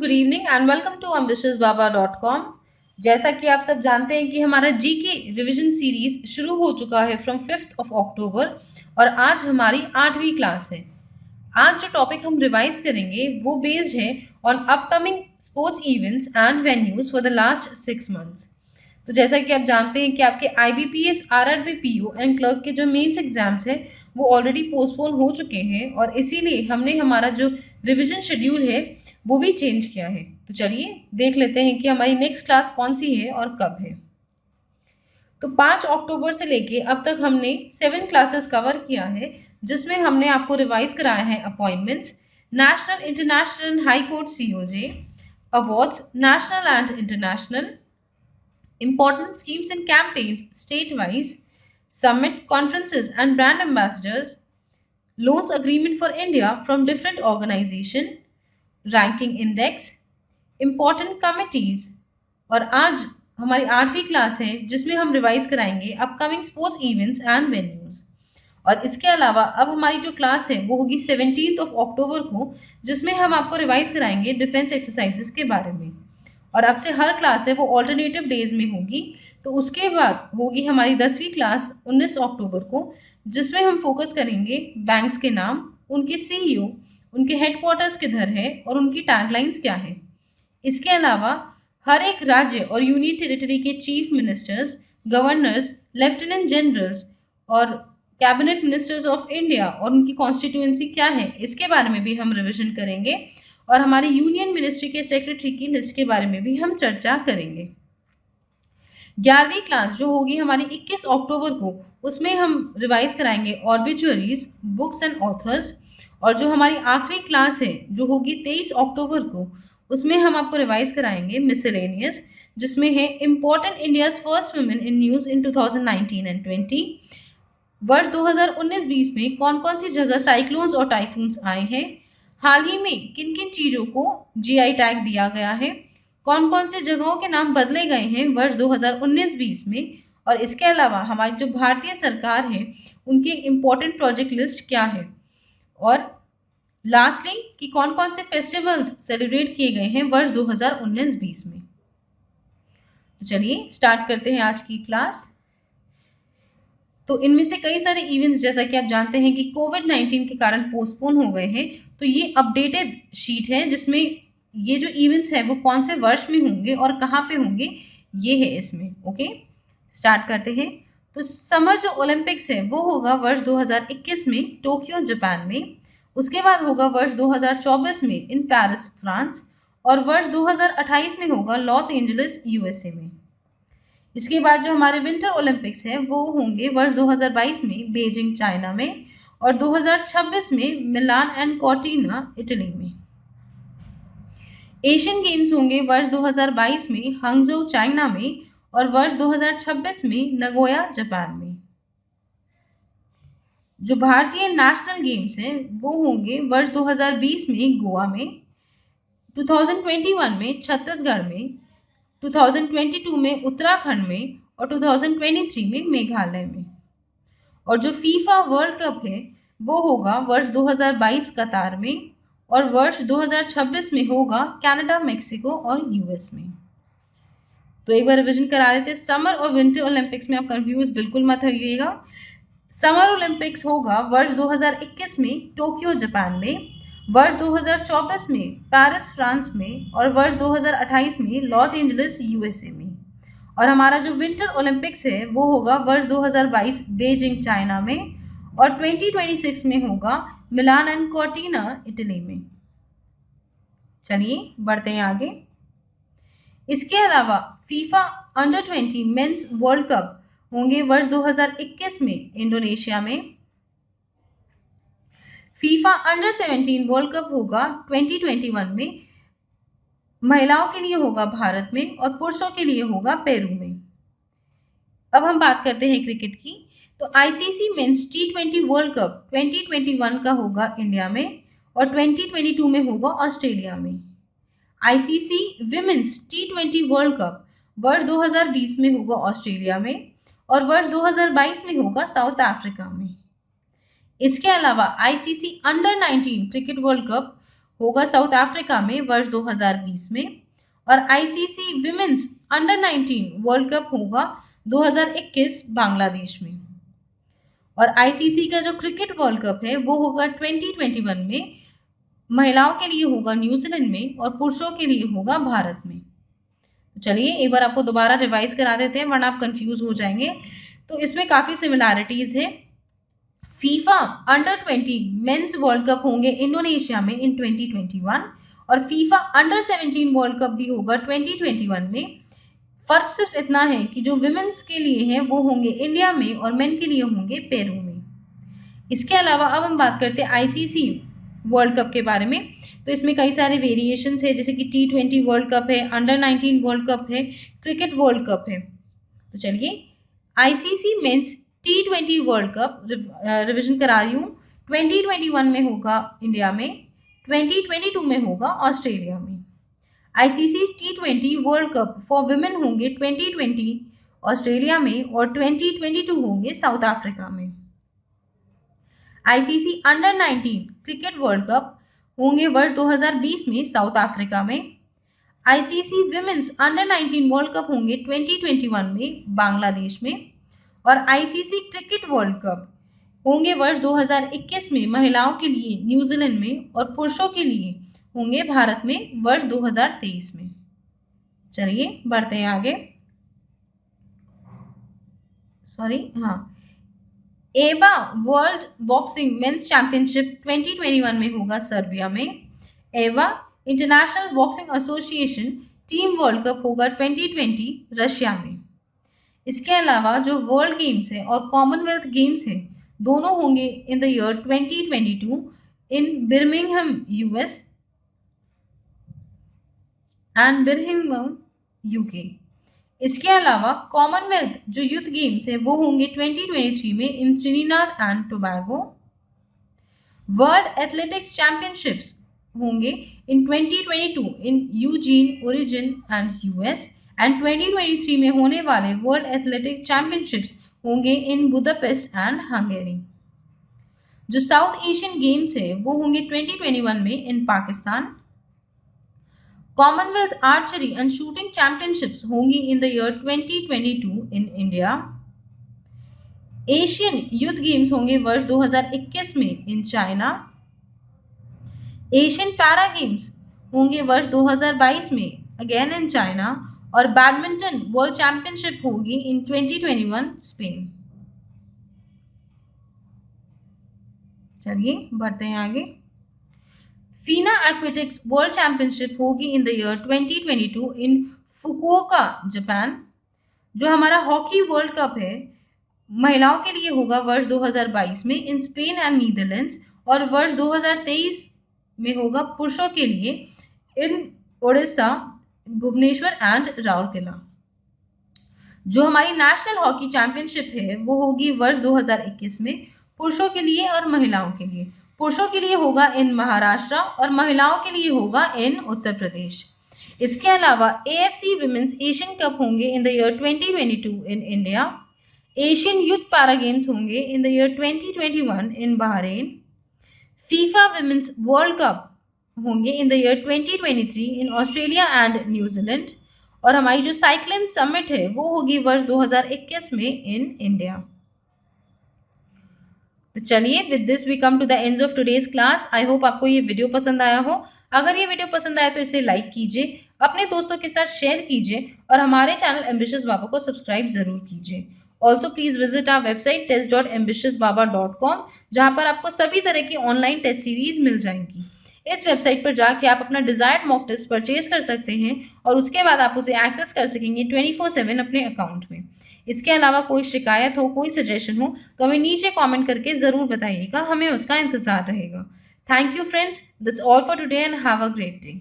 Good evening and welcome to ambitiousbaba.com। जैसा कि आप सब जानते हैं कि हमारा जीके रिवीजन सीरीज शुरू हो चुका है फ्रॉम 5th ऑफ अक्टूबर और आज हमारी 8वीं क्लास है। आज जो टॉपिक हम रिवाइज करेंगे वो बेस्ड है on upcoming sports events and venues for the last 6 months. तो जैसा कि आप जानते हैं कि आपके IBPS, RRB, PO and clerk के जो मेंस एग्जाम्स हैं वो ऑलरेडी पोस्टपोन हो चुके हैं और इसीलिए हमने हमारा जो रिवीजन शेड्यूल है वो भी चेंज किया है। तो चलिए देख लेते हैं कि हमारी नेक्स्ट क्लास कौन सी है और कब है। तो 5 अक्टूबर से लेके अब तक हमने 7 क्लासेस कवर किया है, जिसमें हमने आपको रिवाइज कराया है appointments, national, international, high court COJ, awards national and international, important schemes and campaigns state-wise, summit, conferences and brand ambassadors, loans agreement for India from different organization, ranking index, important committees। और आज हमारी 8वीं class है जिसमें हम revise कराएंगे upcoming sports events and venues. और इसके अलावा अब हमारी जो क्लास है वो होगी 17th ऑफ अक्टूबर को, जिसमें हम आपको रिवाइज कराएंगे डिफेंस एक्सरसाइजेस के बारे में। और अब से हर क्लास है वो ऑल्टरनेटिव डेज में होगी। तो उसके बाद होगी हमारी 10वीं क्लास 19 अक्टूबर को, जिसमें हम फोकस करेंगे बैंक्स के नाम, उनके CEO, उनके हेडक्वार्टर्स किधर है और उनकी टैगलाइंस क्या है। इसके अलावा हर एक राज्य और यूनियन टेरिटरी के chief ministers, governors, lieutenant generals और कैबिनेट मिनिस्टर्स ऑफ इंडिया और उनकी कॉन्स्टिट्यूएंसी क्या है, इसके बारे में भी हम रिविजन करेंगे और हमारी यूनियन मिनिस्ट्री के सेक्रेटरी की लिस्ट के बारे में भी हम चर्चा करेंगे। 11वीं क्लास जो होगी हमारी 21 अक्टूबर को, उसमें हम रिवाइज कराएंगे ऑर्बिचुअरीज, बुक्स एंड ऑथर्स। और जो हमारी आखिरी क्लास है जो होगी 23 अक्टूबर को, उसमें हम आपको रिवाइज कराएंगे मिसलेनियस, जिसमें है important India's first women in news in 2019 and 20। वर्ष 2019-20 में कौन कौन सी जगह साइक्लोन्स और टाइफून्स आए हैं, हाल ही में किन किन चीज़ों को GI टैग दिया गया है, कौन कौन से जगहों के नाम बदले गए हैं वर्ष 2019-20 में। और इसके अलावा हमारी जो भारतीय सरकार है उनकी इम्पोर्टेंट प्रोजेक्ट लिस्ट क्या है। और लास्टली कि कौन कौन से फेस्टिवल्स सेलिब्रेट किए गए हैं वर्ष 2019-20 में। तो चलिए स्टार्ट करते हैं आज की क्लास। तो इनमें से कई सारे इवेंट्स जैसा कि आप जानते हैं कि कोविड-19 के कारण पोस्टपोन हो गए हैं। तो ये अपडेटेड शीट है जिसमें ये जो इवेंट्स हैं वो कौन से वर्ष में होंगे और कहाँ पे होंगे ये है इसमें। ओके, स्टार्ट करते हैं। तो समर जो ओलंपिक्स है वो होगा वर्ष 2021 में टोक्यो जापान में, उसके बाद होगा वर्ष 2024 में इन पेरिस फ्रांस और वर्ष 2028 में होगा लॉस एंजलिस USA में। इसके बाद जो हमारे विंटर ओलंपिक्स हैं वो होंगे वर्ष 2022 में बीजिंग चाइना में और 2026 में मिलान एंड कॉर्टिना इटली में। एशियन गेम्स होंगे वर्ष 2022 में हंगझोउ चाइना में और वर्ष 2026 में नगोया जापान में। जो भारतीय नेशनल गेम्स हैं वो होंगे वर्ष 2020 में गोवा में, 2021 में छत्तीसगढ़ में, 2022 में उत्तराखंड में और 2023 में मेघालय में। और जो फीफा वर्ल्ड कप है वो होगा वर्ष 2022 कतार में और वर्ष 2026 में होगा कनाडा, मेक्सिको और US में। तो एक बार रिवीजन करा लेते हैं। समर और विंटर ओलंपिक्स में आप कंफ्यूज बिल्कुल मत होइएगा। समर ओलंपिक्स होगा वर्ष 2021 में टोक्यो जापान में, वर्ष 2024 में पेरिस फ्रांस में और वर्ष 2028 में लॉस एंजलिस USA में। और हमारा जो विंटर ओलंपिक्स है वो होगा वर्ष 2022 बीजिंग चाइना में और 2026 में होगा मिलान एंड कॉर्टिना इटली में। चलिए बढ़ते हैं आगे। इसके अलावा FIFA under 20 mains world cup होंगे वर्ष 2021 में इंडोनेशिया में। फीफा अंडर 17 वर्ल्ड कप होगा 2021 में, महिलाओं के लिए होगा भारत में और पुरुषों के लिए होगा पेरू में। अब हम बात करते हैं क्रिकेट की। तो ICC mains T20 world cup 2021 का होगा इंडिया में और 2022 में होगा ऑस्ट्रेलिया में। ICC women's T20 world cup वर्ष 2020 में होगा ऑस्ट्रेलिया में और वर्ष 2022 में होगा साउथ अफ्रीका में। इसके अलावा ICC under 19 cricket world cup होगा साउथ अफ्रीका में वर्ष 2020 में। और ICC women's under 19 world cup होगा 2021 बांग्लादेश में। और आईसीसी का जो क्रिकेट वर्ल्ड कप है वो होगा 2021 में, महिलाओं के लिए होगा न्यूजीलैंड में और पुरुषों के लिए होगा भारत में। तो चलिए एक बार आपको दोबारा रिवाइज करा देते हैं वरना आप कंफ्यूज हो जाएंगे। तो इसमें काफ़ी सिमिलैरिटीज़ है। FIFA under 20 mains world cup होंगे इंडोनेशिया में इन 2021 और फीफा अंडर 17 वर्ल्ड कप भी होगा 2021 में। फर्क सिर्फ इतना है कि जो विमेंस के लिए हैं वो होंगे इंडिया में और मेन के लिए होंगे पेरू में। इसके अलावा अब हम बात करते हैं आईसीसी वर्ल्ड कप के बारे में। तो इसमें कई सारे वेरिएशंस है, जैसे कि T20 वर्ल्ड कप है, अंडर 19 वर्ल्ड कप है, क्रिकेट वर्ल्ड कप है। तो चलिए ICC men's T20 world cup revision करा रही हूँ। 2021 में होगा इंडिया में, 2022 में होगा ऑस्ट्रेलिया में। ICC T20 world cup for women होंगे 2020 ऑस्ट्रेलिया में और 2022 होंगे साउथ अफ्रीका में। ICC under 19 cricket world cup होंगे वर्ष 2020 में साउथ अफ्रीका में। ICC women's under 19 world cup होंगे 2021 में बांग्लादेश में। और आईसीसी क्रिकेट वर्ल्ड कप होंगे वर्ष 2021 में महिलाओं के लिए न्यूजीलैंड में और पुरुषों के लिए होंगे भारत में वर्ष 2023 में। चलिए बढ़ते हैं आगे। एबा वर्ल्ड बॉक्सिंग मेंस चैंपियनशिप 2021 में होगा सर्बिया में। एबा international boxing association team world cup होगा 2020 रशिया में। इसके अलावा जो वर्ल्ड गेम्स है और कॉमनवेल्थ गेम्स है दोनों होंगे in the year 2022 in Birmingham US and Birmingham UK. इसके अलावा कॉमनवेल्थ जो यूथ गेम्स है वो होंगे 2023 में in Trinidad and Tobago. World athletics championships होंगे in 2022 in Eugene Oregon and US and 2023 में होने वाले वर्ल्ड एथलेटिक्स चैंपियनशिप्स होंगे इन बुदापेस्ट एंड हंगेरी। जो साउथ एशियन गेम्स है वो होंगे 2021 में in Pakistan. Commonwealth archery and shooting championships होंगी in the year 2022 in India. Asian youth games होंगे वर्ष 2021 में in China. Asian para games होंगे वर्ष 2022 में अगेन इन चाइना। और बैडमिंटन वर्ल्ड चैंपियनशिप होगी इन 2021 स्पेन। चलिए बढ़ते हैं आगे। फीना एक्वेटिक्स वर्ल्ड चैंपियनशिप होगी इन the year 2022 in Fukuoka Japan. जो हमारा हॉकी वर्ल्ड कप है महिलाओं के लिए होगा वर्ष 2022 में इन स्पेन एंड नीदरलैंड्स और वर्ष 2023 में होगा पुरुषों के लिए इन ओडिशा, भुवनेश्वर एंड राउरकेला। जो हमारी नेशनल हॉकी चैंपियनशिप है वो होगी वर्ष 2021 में पुरुषों के लिए और महिलाओं के लिए। पुरुषों के लिए होगा इन महाराष्ट्र और महिलाओं के लिए होगा इन उत्तर प्रदेश। इसके अलावा एएफसी विमेंस एशियन कप होंगे in the year 2022 in India. Asian youth para games होंगे in the year 2021 in Bahrain. FIFA women's world cup होंगे in the year 2023 in Australia and New Zealand. और हमारी जो साइक्लिंग समिट है वो होगी वर्ष 2021 में इन इंडिया। तो चलिए with this we come to the end of today's class. I hope आपको ये वीडियो पसंद आया हो। अगर ये वीडियो पसंद आया तो इसे लाइक कीजिए, अपने दोस्तों के साथ शेयर कीजिए और हमारे चैनल एम्बिशियस बाबा को सब्सक्राइब जरूर कीजिए। Also please visit our website test.ambitiousbaba.com जहाँ पर आपको सभी तरह की ऑनलाइन टेस्ट सीरीज मिल जाएंगी। इस वेबसाइट पर जाके आप अपना डिजायर्ड मॉक टेस्ट परचेज कर सकते हैं और उसके बाद आप उसे एक्सेस कर सकेंगे 24/7 अपने अकाउंट में। इसके अलावा कोई शिकायत हो, कोई सजेशन हो तो हमें नीचे कमेंट करके ज़रूर बताइएगा, हमें उसका इंतज़ार रहेगा। Thank you friends, that's all for today and have a great day.